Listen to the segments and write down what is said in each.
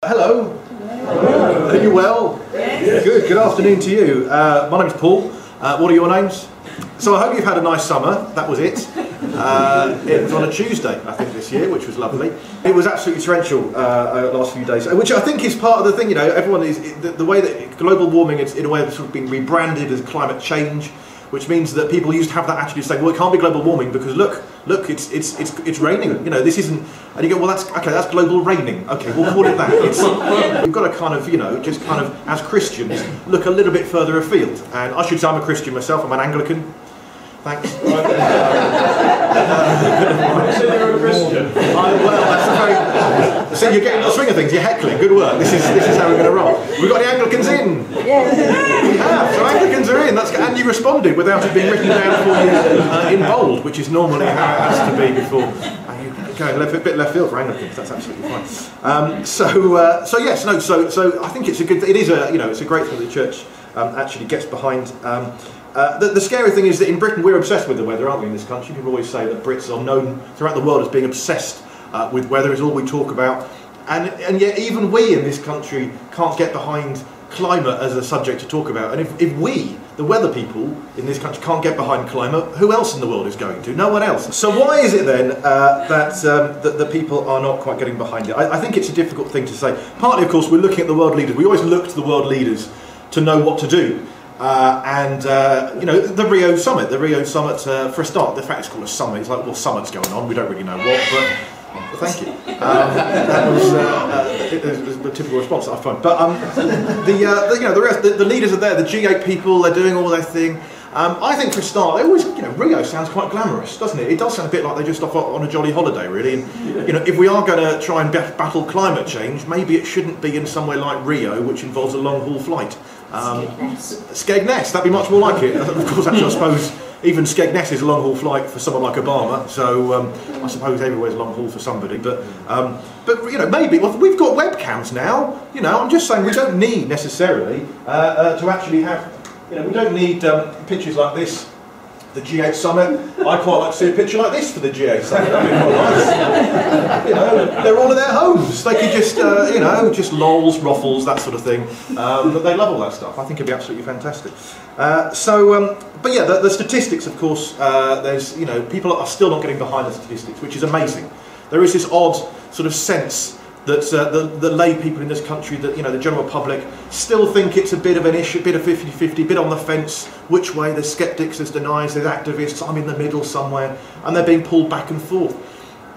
Hello. Hello. Are you well? Yes. Good afternoon to you. My name's Paul. What are your names? So I hope you've had a nice summer. That was it. It was on a Tuesday, I think, this year, which was lovely. It was absolutely torrential the last few days, which I think is part of the thing, you know, everyone is, the way that global warming is in a way that's sort of been rebranded as climate change, which means that people used to have that attitude of saying, well, it can't be global warming because look, it's raining. You know, this isn't. And you go, well, that's okay. That's global raining. Okay, we'll call it that. We've got to kind of, you know, just kind of as Christians look a little bit further afield. And I should say I'm a Christian myself. I'm an Anglican. Thanks. So you're a Christian? Well, that's a very. So you're getting the swing of things. You're heckling. Good work. This is how we're going to roll. We've got the Anglicans in. Yes. We have. So Anglicans are in. And you responded without it being written down for you in bold, which is normally how it has to be before. Going a bit left field for Anglicans. That's absolutely fine. So I think it's a good. It is a, you know, it's a great thing that the church actually gets behind. The scary thing is that in Britain we're obsessed with the weather, aren't we, in this country? People always say that Brits are known throughout the world as being obsessed with weather, is all we talk about. And yet even we in this country can't get behind climate as a subject to talk about. And if we, the weather people in this country, can't get behind climate, who else in the world is going to? No one else. So why is it then that the people are not quite getting behind it? I think it's a difficult thing to say. Partly, of course, we're looking at the world leaders. We always look to the world leaders to know what to do. You know, the Rio Summit, for a start, the fact it's called a summit, it's like, well, summit's going on, we don't really know what, but well, thank you. That was the typical response that I find. But the leaders are there, the G8 people, they're doing all their thing. I think for a start, they always, you know, Rio sounds quite glamorous, doesn't it? It does sound a bit like they're just off on a jolly holiday, really. And you know, if we are going to try and battle climate change, maybe it shouldn't be in somewhere like Rio, which involves a long-haul flight. Skegness, that'd be much more like it. Of course, actually, I suppose even Skegness is a long-haul flight for someone like Obama. So I suppose everywhere's long-haul for somebody. But you know, maybe we've got webcams now. You know, I'm just saying we don't need necessarily to actually have. You know, we don't need pictures like this. The G8 Summit. I quite like to see a picture like this for the G8 Summit. That'd be quite nice. You know, they're all in their homes. They could just, you know, just lols, ruffles, that sort of thing. But they love all that stuff. I think it'd be absolutely fantastic. But yeah, the statistics, of course. There's, you know, people are still not getting behind the statistics, which is amazing. There is this odd sort of sense that the lay people in this country, that, you know, the general public, still think it's a bit of an issue, a bit of 50-50, a bit on the fence, which way. There's sceptics, there's deniers, there's activists, I'm in the middle somewhere, and they're being pulled back and forth.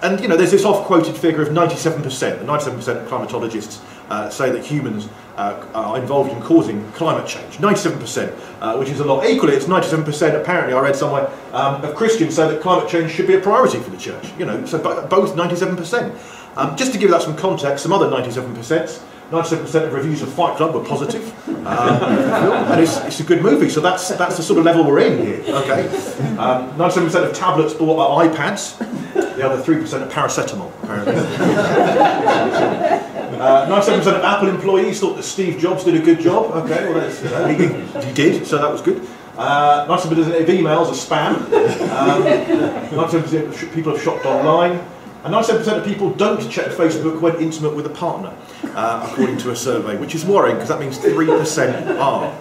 And, you know, there's this oft-quoted figure of 97%. The 97% of climatologists say that humans are involved in causing climate change. 97%, which is a lot. Equally, it's 97%, apparently, I read somewhere, of Christians say that climate change should be a priority for the church. You know, so both 97%. Just to give that some context, some other 97%. 97% of reviews of Fight Club were positive, and it's a good movie. So that's the sort of level we're in here. Okay, 97% of tablets bought are iPads. The other 3% are paracetamol. Apparently, 97% of Apple employees thought that Steve Jobs did a good job. Okay, well, that's, he did, so that was good. 97% of emails are spam. 97% of people have shopped online. And 97% of people don't check Facebook when intimate with a partner, according to a survey, which is worrying because that means 3% are.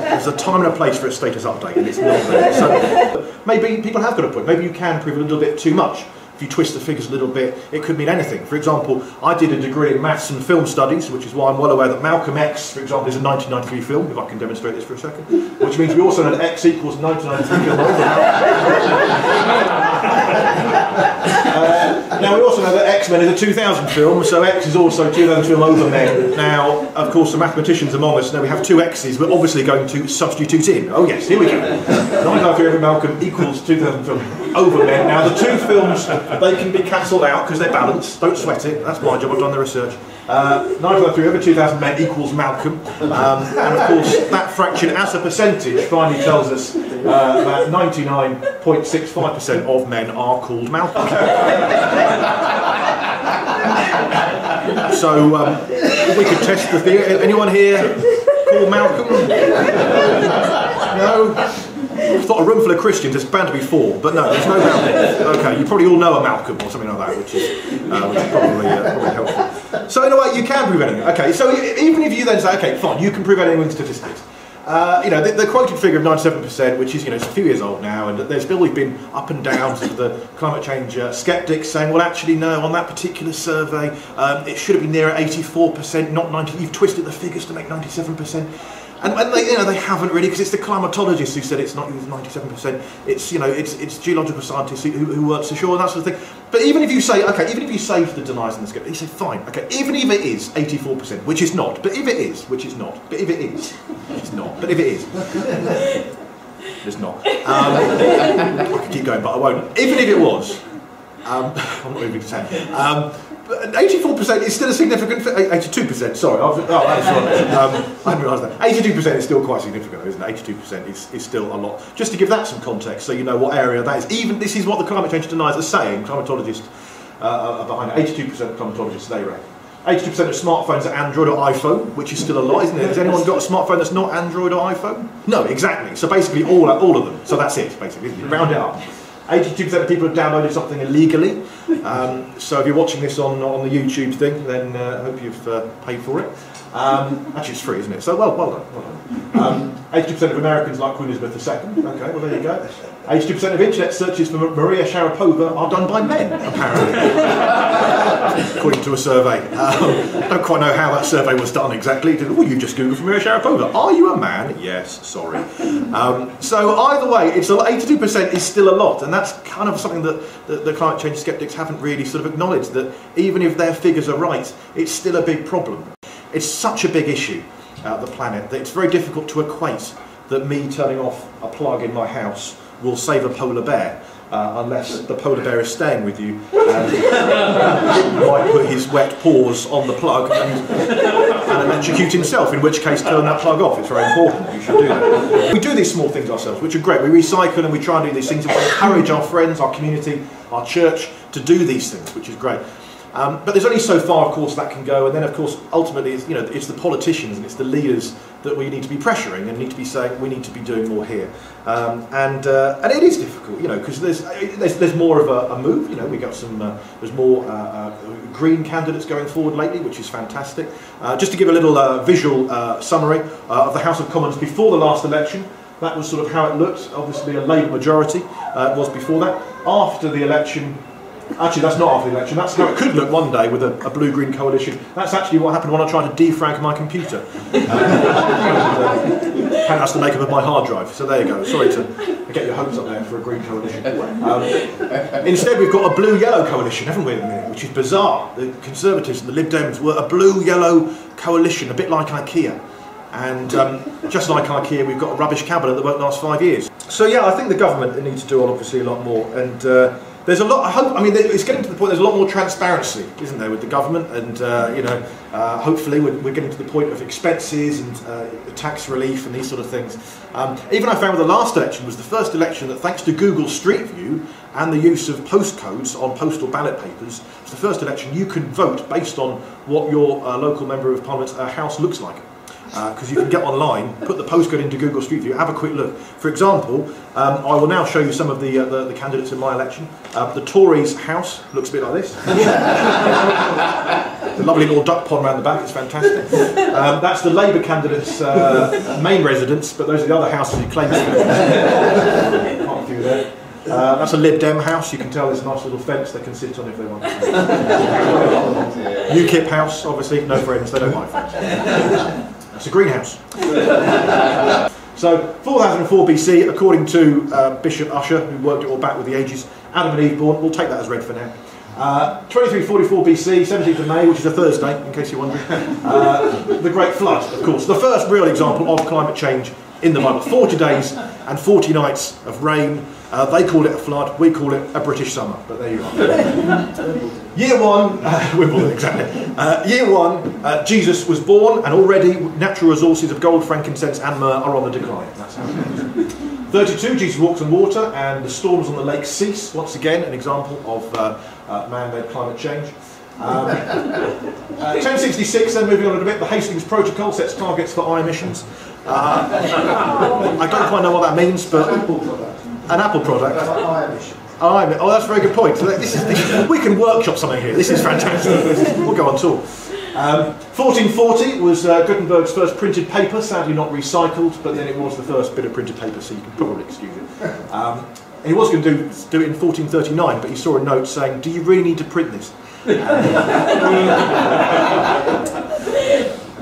There's a time and a place for a status update, and it's not there. So maybe people have got a point. Maybe you can prove a little bit too much. If you twist the figures a little bit, it could mean anything. For example, I did a degree in maths and film studies, which is why I'm well aware that Malcolm X, for example, is a 1993 film, if I can demonstrate this for a second, which means we also know that X equals 1993 film over. Now we also know that X-Men is a 2000 film, so X is also a 2000 film over Men. Now, of course, the mathematicians among us know we have two X's, we're obviously going to substitute in. Oh yes, here we go. 1993 over Malcolm equals 2000 film over Men. Now the two films, they can be cancelled out because they're balanced. Don't sweat it. That's my job. I've done the research. 1993 over 2000 men equals Malcolm. And of course, that fraction as a percentage finally tells us that 99.65% of men are called Malcolm. So we could test the thing. Anyone here called Malcolm? No? I thought a room full of Christians, there's bound to be 4, but no, there's no Malcolm. Okay, you probably all know a Malcolm or something like that, which is probably helpful. So in a way, you can prove anything. Okay, so even if you then say, okay, fine, you can prove anything with statistics. The quoted figure of 97%, which is, it's a few years old now, and there's always been up and downs of the climate change skeptics saying, well, actually, no, on that particular survey, it should have been nearer 84%, not 90%. You've twisted the figures to make 97%. And they haven't really, because it's the climatologists who said it's not 97%. It's geological scientists who weren't so sure and that sort of thing. But even if you say, okay, even if you say to the deniers and the skeptics, you say, fine, okay, even if it is 84%, which is not, but if it is, which is not, but if it is, which is not, but if it is, it's not. I could keep going, but I won't. Even if it was, I'm not moving to say. But 84% is still a significant, 82%, sorry, that's right. I didn't realise that. 82% is still quite significant, isn't it? 82% is still a lot. Just to give that some context, so you know what area that is. Even this is what the climate change deniers are saying, climatologists are behind it. 82% of climatologists, they reckon. 82% of smartphones are Android or iPhone, which is still a lot, isn't it? Has anyone got a smartphone that's not Android or iPhone? No, exactly. So basically all of them. So that's it, basically, isn't it? Round it up. 82% of people have downloaded something illegally. So if you're watching this on the YouTube thing, then I hope you've paid for it. Actually, it's free, isn't it? So well done. 82% of Americans like Queen Elizabeth II. Okay, well there you go. 82% of internet searches for Maria Sharapova are done by men, apparently, according to a survey. Don't quite know how that survey was done exactly. Oh, you just googled for Maria Sharapova. Are you a man? Yes, sorry. So either way, 82% is still a lot, and that's kind of something that the climate change skeptics haven't really sort of acknowledged, that even if their figures are right, it's still a big problem. It's such a big issue, the planet, that it's very difficult to equate that me turning off a plug in my house will save a polar bear, unless the polar bear is staying with you and might put his wet paws on the plug and electrocute himself, in which case turn that plug off. It's very important, you should do that. We do these small things ourselves, which are great. We recycle and we try and do these things, and we encourage our friends, our community, our church to do these things, which is great. But there's only so far, of course, that can go, and then, of course, ultimately, it's the politicians and it's the leaders that we need to be pressuring and need to be saying we need to be doing more here. And it is difficult, because there's more of a move. We got some there's more green candidates going forward lately, which is fantastic. Just to give a little visual summary of the House of Commons before the last election. That was sort of how it looked. Obviously, a Labour majority was before that. After the election. Actually, that's not after the election. That's how it could look one day with a blue-green coalition. That's actually what happened when I tried to defrag my computer. That's the makeup of my hard drive. So there you go. Sorry to get your hopes up there for a green coalition. Instead, we've got a blue-yellow coalition, haven't we, which is bizarre. The Conservatives and the Lib Dems were a blue-yellow coalition, a bit like IKEA. And just like IKEA, we've got a rubbish cabinet that won't last 5 years. So yeah, I think the government needs to do obviously a lot more. And there's a lot. It's getting to the point. There's a lot more transparency, isn't there, with the government? And hopefully, we're getting to the point of expenses and tax relief and these sort of things. Even I found with the last election was the first election that, thanks to Google Street View and the use of postcodes on postal ballot papers, it's the first election you can vote based on what your local member of parliament's house looks like. Because you can get online, put the postcode into Google Street View, have a quick look. For example, I will now show you some of the candidates in my election. The Tories' house looks a bit like this. The lovely little duck pond around the back, it's fantastic. That's the Labour candidate's main residence, but those are the other houses he claims to. Can't do that. That's a Lib Dem house. You can tell there's a nice little fence they can sit on if they want. UKIP house, obviously, no friends, they don't like friends. It's a greenhouse. So, 4004 BC, according to Bishop Usher, who worked it all back with the ages, Adam and Eve born. We'll take that as read for now. 2344 BC, 17th of May, which is a Thursday, in case you're wondering. The Great Flood, of course. The first real example of climate change in the Bible. 40 days and 40 nights of rain. They call it a flood, we call it a British summer, but there you are. Year one, Wimbledon, exactly. Year one, Jesus was born, and already natural resources of gold, frankincense and myrrh are on the decline. That's how it goes. 32, Jesus walks on water, and the storms on the lake cease. Once again, an example of man-made climate change. 1066, then moving on a bit, the Hastings Protocol sets targets for eye emissions. I don't quite know what that means, but an Apple product. Oh, that's a very good point. So we can workshop something here. This is fantastic. We'll go on tour. 1440 was Gutenberg's first printed paper, sadly not recycled, but then it was the first bit of printed paper, so you can probably excuse it. And he was going to do it in 1439, but he saw a note saying, "Do you really need to print this?"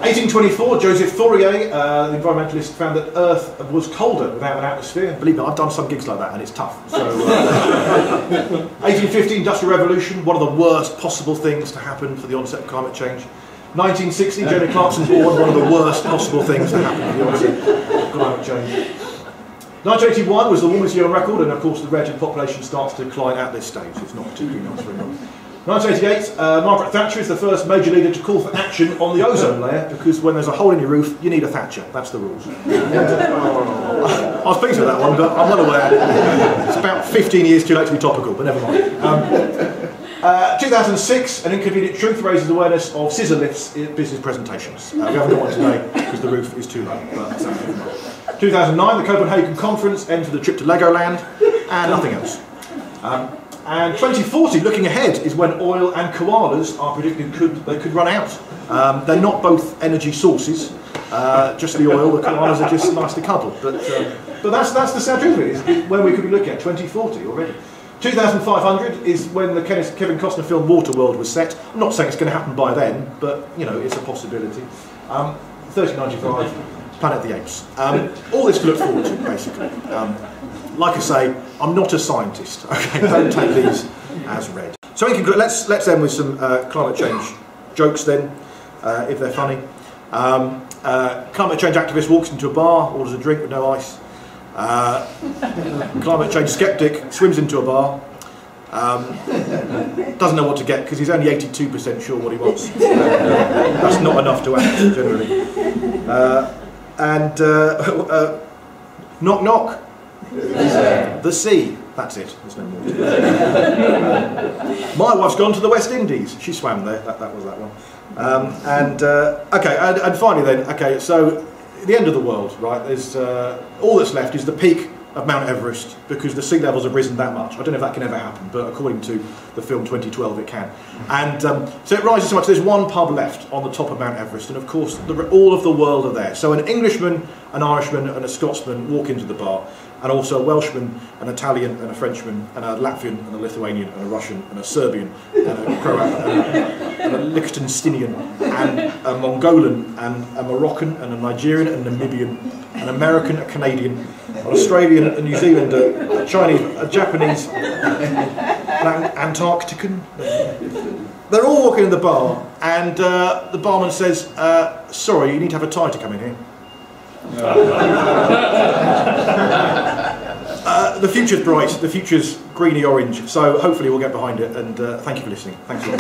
1824, Joseph Fourier, the environmentalist, found that Earth was colder without an atmosphere. Believe me, I've done some gigs like that and it's tough. So, 1850, Industrial Revolution, one of the worst possible things to happen for the onset of climate change. 1960, Jenny Clarkson born, one of the worst possible things to happen for the onset of climate change. 1981 was the warmest year on record, and of course the relative population starts to decline at this stage. It's not particularly nice for anyone. 1988, Margaret Thatcher is the first major leader to call for action on the ozone layer, because when there's a hole in your roof, you need a Thatcher. That's the rules. I was pleased with that one, but I'm well aware it's about 15 years too late to be topical, but never mind. 2006, An Inconvenient Truth raises awareness of scissor lifts in business presentations. We haven't got one today because the roof is too low. But 2009, the Copenhagen Conference, end for the trip to Legoland, and nothing else. And 2040, looking ahead, is when oil and koalas are predicted could run out. They're not both energy sources, just the oil. The koalas are just nice to cuddle. But that's the sad truth of it, is when we could be looking at 2040 already. 2500 is when the Kevin Costner film Waterworld was set. I'm not saying it's going to happen by then, but you know, it's a possibility. 3095, Planet of the Apes. All this to look forward to, basically. Like I say, I'm not a scientist. Okay, don't take these as read. So in conclusion, let's end with some climate change jokes then, if they're funny. Climate change activist walks into a bar, orders a drink with no ice. Climate change skeptic swims into a bar, doesn't know what to get because he's only 82% sure what he wants. That's not enough to act generally. Knock knock. The sea. That's it. There's no more to it. My wife's gone to the West Indies. She swam there. That was that one. Okay, and finally then. Okay, so the end of the world, right? There's all that's left is the peak of Mount Everest, because the sea levels have risen that much. I don't know if that can ever happen, but according to the film 2012, it can. And so it rises so much. There's one pub left on the top of Mount Everest, and of course, all of the world are there. So an Englishman, an Irishman, and a Scotsman walk into the bar, and also a Welshman, an Italian, and a Frenchman, and a Latvian, and a Lithuanian, and a Russian, and a Serbian, and a Croat, and a Liechtensteinian, and a Mongolan, and a Moroccan, and a Nigerian, and a Namibian, an American, a Canadian, an Australian, a New Zealander, a Chinese, a Japanese, an Antarctican. They're all walking in the bar, and the barman says, "Sorry, you need to have a tie to come in here." The future's bright, the future's greeny orange, so hopefully we'll get behind it, and thank you for listening. Thanks a lot.